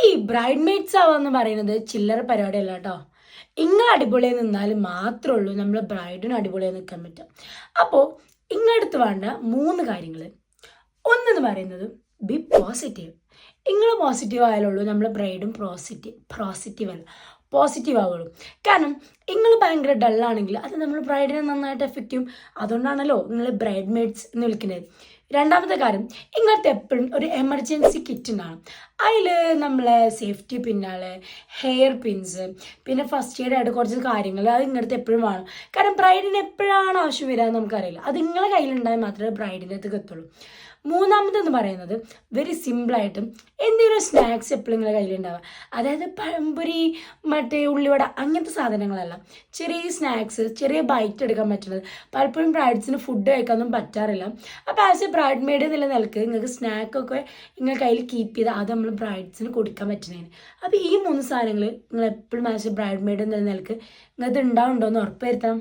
ഈ bride maid's ആവാന്ന് പറയുന്നത് ചില്ലറ പരിപാടിയല്ല കേട്ടോ. ഇങ്ങനെ അടിപൊളിയായി നിന്നാൽ മാത്രമേ ഉള്ളൂ നമ്മൾ ബ്രൈഡിന് അടിപൊളിയായി നിൽക്കാൻ പറ്റുക. അപ്പോൾ ഇങ്ങടുത്ത് വേണ്ട 3 കാര്യങ്ങൾ. ഒന്നെന്ന് പറയുന്നത് ബി പോസിറ്റീവ്. നിങ്ങൾ പോസിറ്റീവ് ആയാലുള്ളൂ നമ്മൾ ബ്രൈഡും പോസിറ്റീവ് ആവുള്ളൂ. കാരണം നിങ്ങൾ ഭയങ്കര ഡള്ളാണെങ്കിൽ അത് നമ്മൾ ബ്രൈഡിനെ നന്നായിട്ട് എഫക്റ്റ് ചെയ്യും. അതുകൊണ്ടാണല്ലോ നിങ്ങൾ ബ്രൈഡ് മെയ്ഡ്സ് എന്ന് വിളിക്കുന്നത്. രണ്ടാമത്തെ കാര്യം, ഇങ്ങനത്തെ എപ്പോഴും ഒരു എമർജൻസി കിറ്റ് ഉണ്ടാകും. അതിൽ നമ്മളെ സേഫ്റ്റി പിന്നാലെ ഹെയർ പിൻസ്, പിന്നെ ഫസ്റ്റ് എയ്ഡ് ആയിട്ട് കുറച്ച് കാര്യങ്ങൾ അത് ഇങ്ങനത്തെ എപ്പോഴും വേണം. കാരണം ബ്രൈഡിന് എപ്പോഴാണ് ആവശ്യം വരിക നമുക്കറിയില്ല. അത് നിങ്ങളെ കയ്യിലുണ്ടായാൽ മാത്രമേ ബ്രൈഡിൻ്റെ അടുത്ത് എത്തുള്ളൂ. മൂന്നാമതെന്ന് പറയുന്നത് വെരി സിമ്പിളായിട്ടും എന്തെങ്കിലും സ്നാക്സ് എപ്പോഴും നിങ്ങളുടെ കയ്യിലുണ്ടാവുക. അതായത് പഴംപൊരി, മറ്റേ ഉള്ളിവട, അങ്ങനത്തെ സാധനങ്ങളല്ല. ചെറിയ സ്നാക്സ്, ചെറിയ ബൈറ്റ് എടുക്കാൻ പറ്റുന്നത്. പലപ്പോഴും ബ്രൈഡ്സിന് ഫുഡ് കഴിക്കാനൊന്നും പറ്റാറില്ല. അപ്പോൾ ആസ് എ ബ്രൈഡ് മെയ്ഡ് എന്നുള്ള നിലക്ക് നിങ്ങൾക്ക് സ്നാക്കൊക്കെ നിങ്ങൾ കയ്യിൽ കീപ്പ് ചെയ്ത് അത് നമ്മൾ ബ്രൈഡ്സിന് കൊടുക്കാൻ പറ്റുന്നതിന്. അപ്പോൾ ഈ 3 സാധനങ്ങൾ നിങ്ങൾ എപ്പോഴും ആസ് എ ബ്രൈഡ് മെയ്ഡ് എന്നുള്ള നിലക്ക് നിങ്ങൾക്ക് ഉണ്ടാവുന്നുണ്ടോ എന്ന് ഉറപ്പ് വരുത്തണം.